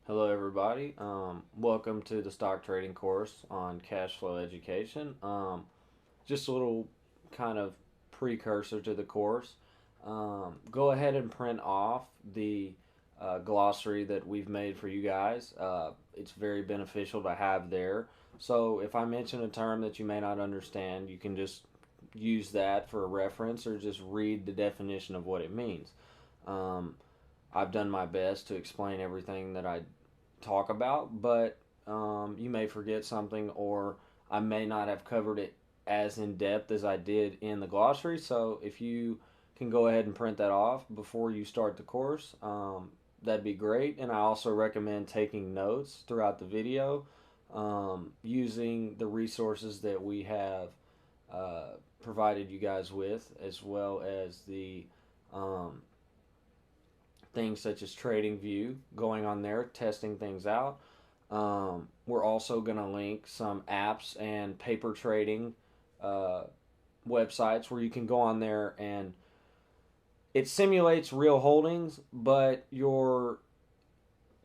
Hello, everybody. Welcome to the stock trading course on Cashflow education. Just a little kind of precursor to the course. Go ahead and print off the glossary that we've made for you guys. It's very beneficial to have there. So if I mention a term that you may not understand, you can just use that for a reference or just read the definition of what it means. Um, I've done my best to explain everything that I talk about, but you may forget something, or I may not have covered it as in depth as I did in the glossary. So if you can go ahead and print that off before you start the course, that'd be great. And I also recommend taking notes throughout the video using the resources that we have provided you guys with, as well as the um, things such as TradingView, going on there, testing things out. We're also going to link some apps and paper trading uh, websites where you can go on there and it simulates real holdings, but you're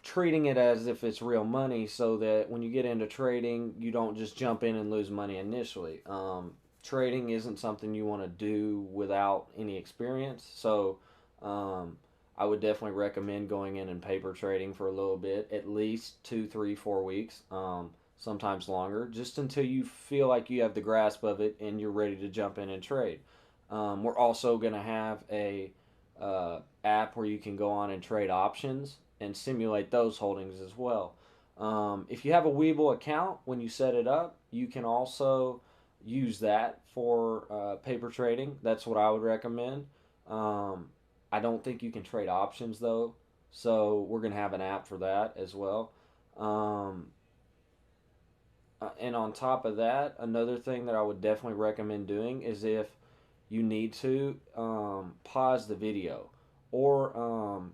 treating it as if it's real money so that when you get into trading, you don't just jump in and lose money initially. Trading isn't something you want to do without any experience. So, um, I would definitely recommend going in and paper trading for a little bit, at least 2, 3, 4 weeks, sometimes longer, just until you feel like you have the grasp of it and you're ready to jump in and trade. We're also going to have a app where you can go on and trade options and simulate those holdings as well. If you have a Webull account, when you set it up, you can also use that for paper trading. That's what I would recommend. Um, I don't think you can trade options though, so we're gonna have an app for that as well. Um, and on top of that, another thing that I would definitely recommend doing is if you need to pause the video, or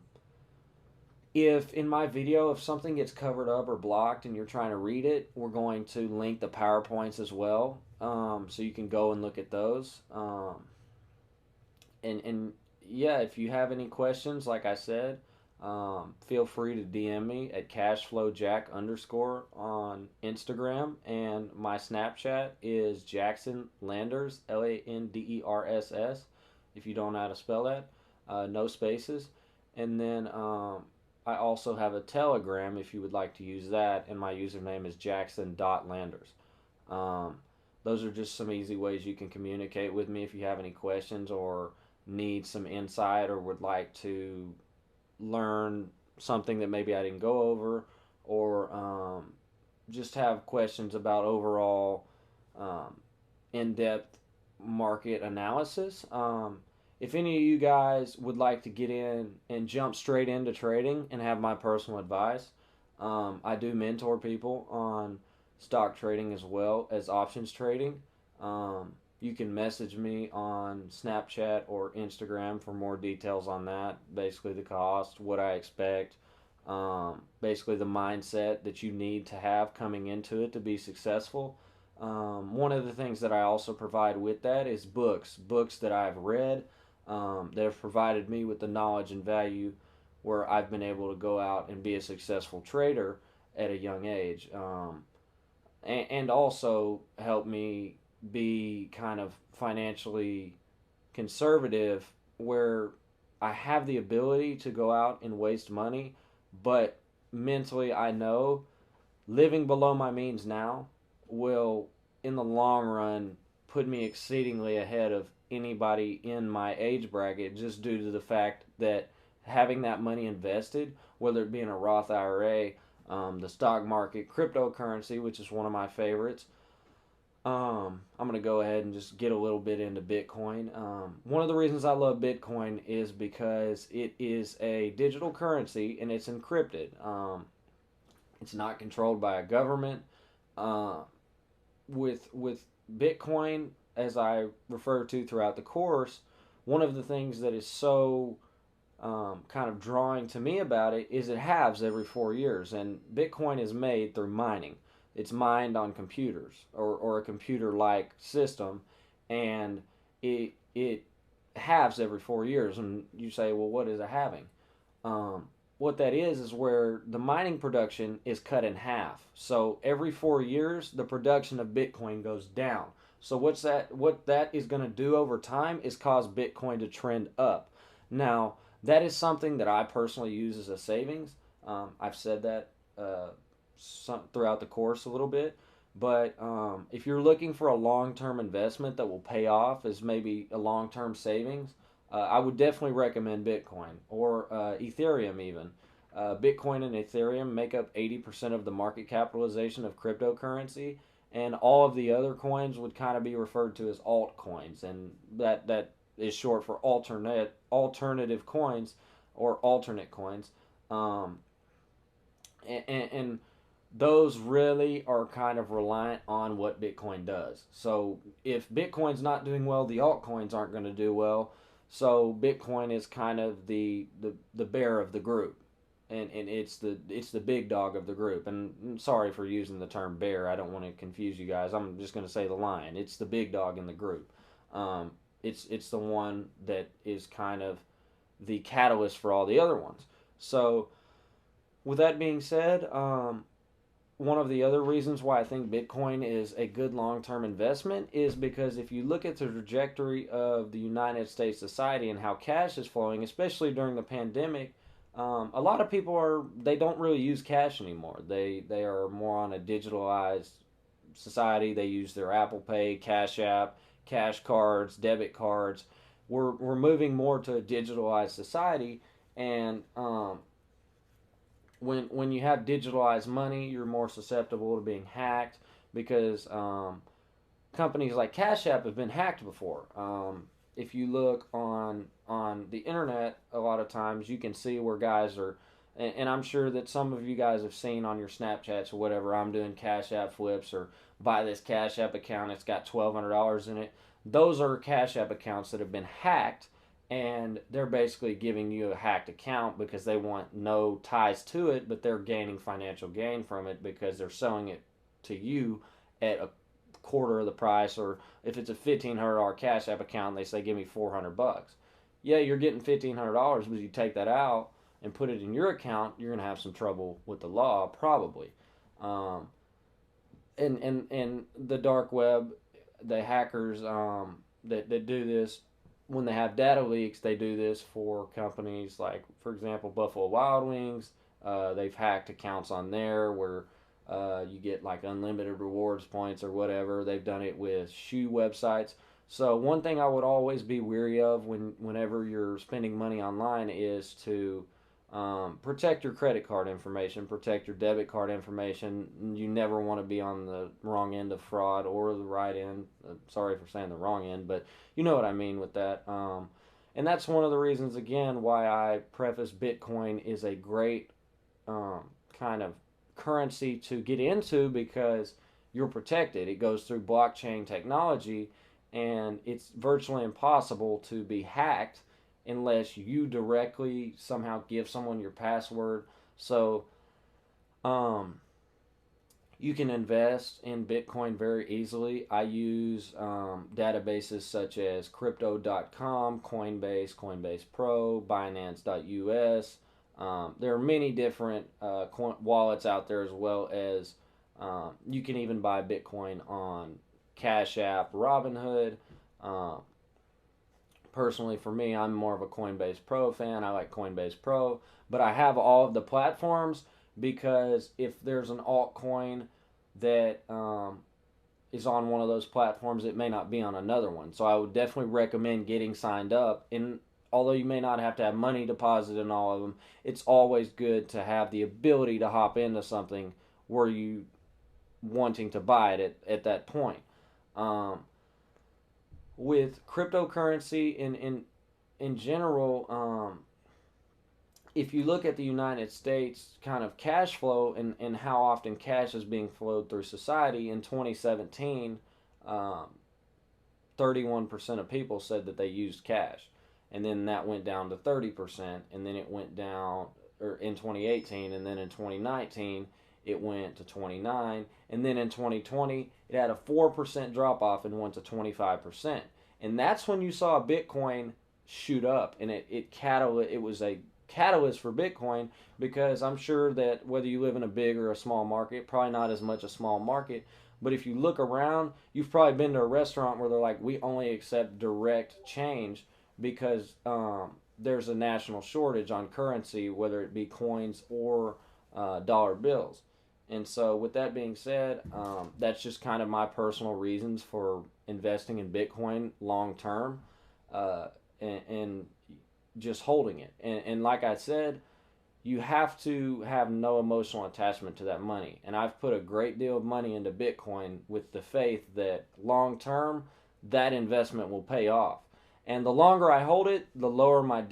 if in my video, if something gets covered up or blocked and you're trying to read it, we're going to link the PowerPoints as well, so you can go and look at those. And yeah, if you have any questions, like I said, feel free to DM me at cashflowjack underscore on Instagram, and my Snapchat is Jackson Landers, Landerss. If you don't know how to spell that, no spaces. And then I also have a Telegram if you would like to use that, and my username is Jackson.Landers. Um, those are just some easy ways you can communicate with me if you have any questions or need some insight or would like to learn something that maybe I didn't go over, or just have questions about overall um, in depth market analysis. If any of you guys would like to get in and jump straight into trading and have my personal advice, I do mentor people on stock trading as well as options trading. You can message me on Snapchat or Instagram for more details on that. Basically, the cost, what I expect, basically the mindset that you need to have coming into it to be successful. One of the things that I also provide with that is books that I've read, that have provided me with the knowledge and value where I've been able to go out and be a successful trader at a young age, and also help me be kind of financially conservative where I have the ability to go out and waste money, but mentally I know living below my means now will, in the long run, put me exceedingly ahead of anybody in my age bracket, just due to the fact that having that money invested, whether it be in a Roth IRA, the stock market, cryptocurrency, which is one of my favorites. I'm going to go ahead and just get a little bit into Bitcoin. One of the reasons I love Bitcoin is because it is a digital currency and it's encrypted. It's not controlled by a government. Uh, with Bitcoin, as I refer to throughout the course, one of the things that is so kind of drawing to me about it is it halves every 4 years, and Bitcoin is made through mining. It's mined on computers, or a computer-like system, and it halves every 4 years. And you say, well, what is a halving? what that is where the mining production is cut in half. So every 4 years, the production of Bitcoin goes down. So what that is going to do over time is cause Bitcoin to trend up. Now, that is something that I personally use as a savings. I've said that throughout the course a little bit. But if you're looking for a long-term investment that will pay off as maybe a long-term savings, I would definitely recommend Bitcoin or Ethereum even. Bitcoin and Ethereum make up 80% of the market capitalization of cryptocurrency, and all of the other coins would kind of be referred to as altcoins, and that is short for alternative coins or alternate coins. Um, and those really are kind of reliant on what Bitcoin does. So if Bitcoin's not doing well, the altcoins aren't going to do well. So Bitcoin is kind of the bear of the group, and it's the big dog of the group. And I'm sorry for using the term bear. I don't want to confuse you guys. I'm just going to say the lion. It's the big dog in the group. It's the one that is kind of the catalyst for all the other ones. So with that being said, one of the other reasons why I think Bitcoin is a good long term investment is because if you look at the trajectory of the United States society and how cash is flowing, especially during the pandemic, a lot of people they don't really use cash anymore. They are more on a digitalized society. They use their Apple Pay, Cash App, cash cards, debit cards. We're moving more to a digitalized society, and when you have digitalized money, you're more susceptible to being hacked because companies like Cash App have been hacked before. If you look on the internet, a lot of times you can see where guys are, and I'm sure that some of you guys have seen on your Snapchats or whatever. I'm doing Cash App flips or buy this Cash App account. It's got $1,200 in it. Those are Cash App accounts that have been hacked, and they're basically giving you a hacked account because they want no ties to it, but they're gaining financial gain from it because they're selling it to you at a quarter of the price. Or if it's a $1,500 Cash App account, they say give me $400. Yeah, you're getting $1,500, but you take that out and put it in your account, you're gonna have some trouble with the law probably. Um, and the dark web, the hackers that do this, when they have data leaks, they do this for companies like, for example, Buffalo Wild Wings. They've hacked accounts on there where you get like unlimited rewards points or whatever. They've done it with shoe websites. So one thing I would always be weary of whenever you're spending money online is to protect your credit card information, protect your debit card information. You never want to be on the wrong end of fraud or the right end. Sorry for saying the wrong end, but you know what I mean with that. And that's one of the reasons, again, why I preface Bitcoin is a great kind of currency to get into because you're protected. It goes through blockchain technology, and it's virtually impossible to be hacked unless you directly somehow give someone your password. So you can invest in Bitcoin very easily. I use databases such as Crypto.com, Coinbase, Coinbase Pro, Binance.us. There are many different wallets out there, as well as you can even buy Bitcoin on Cash App, Robinhood. Personally, for me, I'm more of a Coinbase Pro fan. I like Coinbase Pro, but I have all of the platforms because if there's an altcoin that is on one of those platforms, it may not be on another one. So I would definitely recommend getting signed up. And although you may not have to have money deposited in all of them, it's always good to have the ability to hop into something where you wanting to buy it at that point. With cryptocurrency in general, if you look at the United States kind of cash flow and how often cash is being flowed through society, in 2017, 31% of people said that they used cash. And then that went down to 30%, and then it went down or in 2018, and then in 2019 it went to 29, and then in 2020 it had a 4% drop off and went to 25%. And that's when you saw Bitcoin shoot up, and it was a catalyst for Bitcoin, because I'm sure that whether you live in a big or a small market, probably not as much a small market, but if you look around, you've probably been to a restaurant where they're like, we only accept direct change because there's a national shortage on currency, whether it be coins or dollar bills. And so, with that being said, that's just kind of my personal reasons for investing in Bitcoin long term, uh, and just holding it. And like I said, you have to have no emotional attachment to that money. And I've put a great deal of money into Bitcoin with the faith that long term, that investment will pay off. And the longer I hold it, the lower my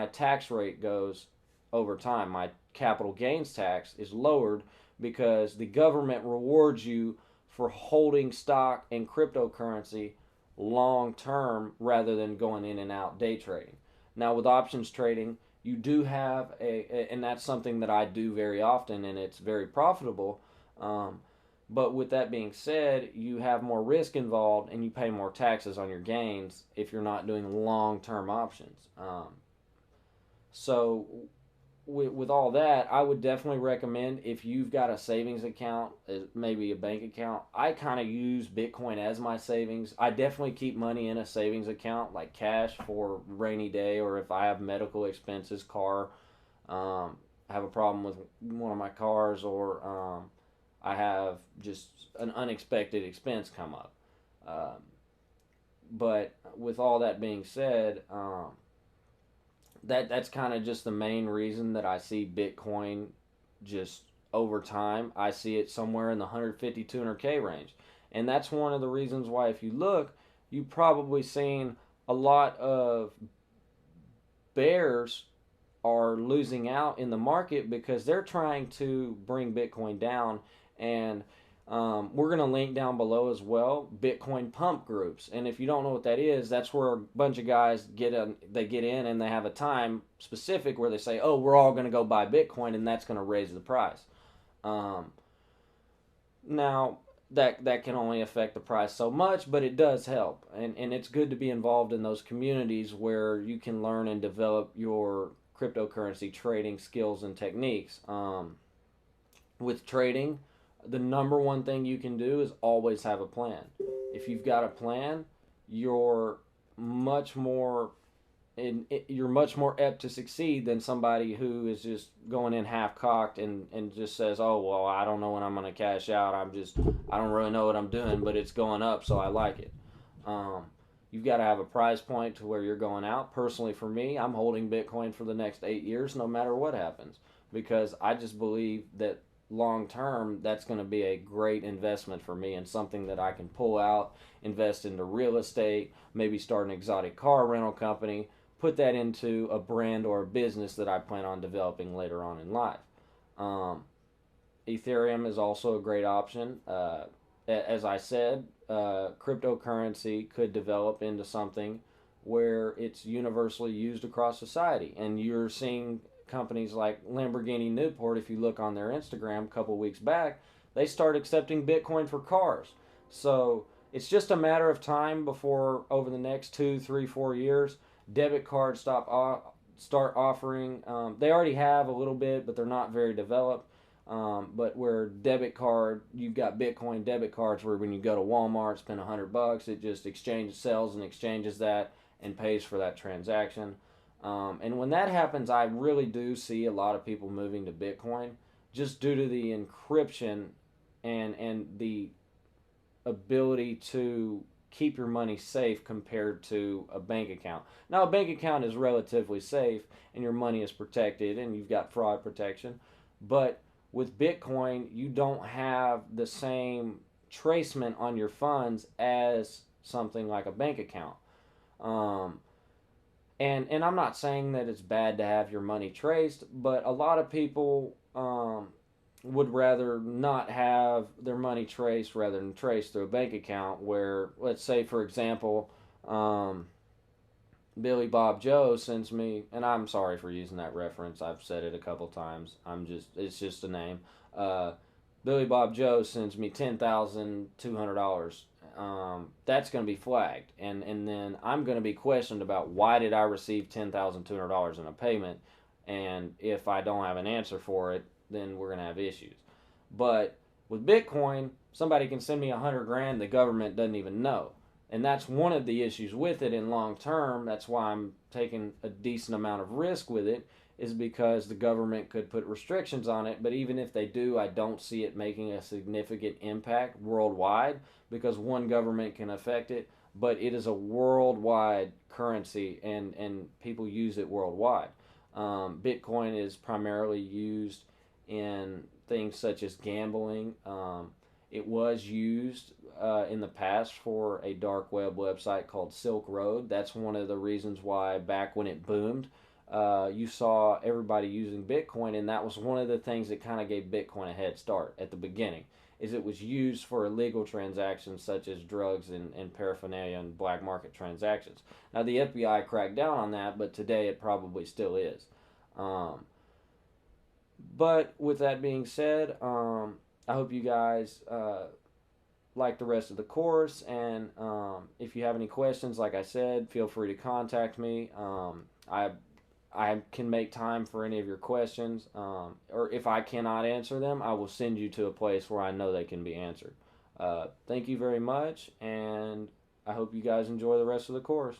tax rate goes over time. My capital gains tax is lowered because the government rewards you for holding stock and cryptocurrency long term rather than going in and out day trading. Now, with options trading, you do have and that's something that I do very often, and it's very profitable. Um, but with that being said, you have more risk involved, and you pay more taxes on your gains if you're not doing long term options. So with all that, I would definitely recommend, if you've got a savings account, maybe a bank account. I kind of use Bitcoin as my savings. I definitely keep money in a savings account, like cash for rainy day, or if I have medical expenses, car, have a problem with one of my cars, or I have just an unexpected expense come up. Um, but with all that being said, that's kind of just the main reason that I see Bitcoin just over time. I see it somewhere in the 150 200K range. And that's one of the reasons why, if you look, you've probably seen a lot of bears are losing out in the market because they're trying to bring Bitcoin down. And we're going to link down below as well Bitcoin pump groups. And if you don't know what that is, that's where a bunch of guys get in and they have a time specific where they say, oh, we're all going to go buy Bitcoin, and that's going to raise the price. Um, Now, that can only affect the price so much, but it does help. And it's good to be involved in those communities where you can learn and develop your cryptocurrency trading skills and techniques. With trading, the number one thing you can do is always have a plan. If you've got a plan, you're much more you're much more apt to succeed than somebody who is just going in half cocked and just says, oh, well, I don't know when I'm going to cash out. I don't really know what I'm doing, but it's going up, so I like it. Um, you've got to have a price point to where you're going out. Personally, for me, I'm holding Bitcoin for the next 8 years, no matter what happens, because I just believe that long term, that's going to be a great investment for me, and something that I can pull out, invest into real estate, maybe start an exotic car rental company, put that into a brand or a business that I plan on developing later on in life. Um, Ethereum is also a great option. As I said, cryptocurrency could develop into something where it's universally used across society. And you're seeing companies like Lamborghini Newport, if you look on their Instagram a couple weeks back, they start accepting Bitcoin for cars. So it's just a matter of time before, over the next 2, 3, 4 years, debit cards start offering. They already have a little bit, but they're not very developed. But where debit card, you've got Bitcoin debit cards where when you go to Walmart, spend $100, it just sells and exchanges that and pays for that transaction. And when that happens, I really do see a lot of people moving to Bitcoin, just due to the encryption and the ability to keep your money safe compared to a bank account. Now, a bank account is relatively safe and your money is protected and you've got fraud protection, but with Bitcoin, you don't have the same tracement on your funds as something like a bank account. Um, and I'm not saying that it's bad to have your money traced, but a lot of people would rather not have their money traced rather than traced through a bank account. Where, let's say, for example, Billy Bob Joe sends me, and I'm sorry for using that reference. I've said it a couple times. It's just a name. Uh, Billy Bob Joe sends me $10,200. That's going to be flagged, and then I'm going to be questioned about why did I receive $10,200 in a payment, And if I don't have an answer for it, then we're going to have issues. But with Bitcoin, somebody can send me 100 grand, the government doesn't even know. And that's one of the issues with it in long term. That's why I'm taking a decent amount of risk with it, is because the government could put restrictions on it. But even if they do, I don't see it making a significant impact worldwide, because one government can affect it, but it is a worldwide currency, and people use it worldwide. Bitcoin is primarily used in things such as gambling. It was used in the past for a dark web website called Silk Road. That's one of the reasons why back when it boomed, you saw everybody using Bitcoin, and that was one of the things that kind of gave Bitcoin a head start at the beginning. Is it was used for illegal transactions such as drugs and paraphernalia and black market transactions. Now the FBI cracked down on that, but today it probably still is. Um, but with that being said, I hope you guys like the rest of the course. And if you have any questions, like I said, feel free to contact me. I can make time for any of your questions. Or if I cannot answer them, I will send you to a place where I know they can be answered. Thank you very much, and I hope you guys enjoy the rest of the course.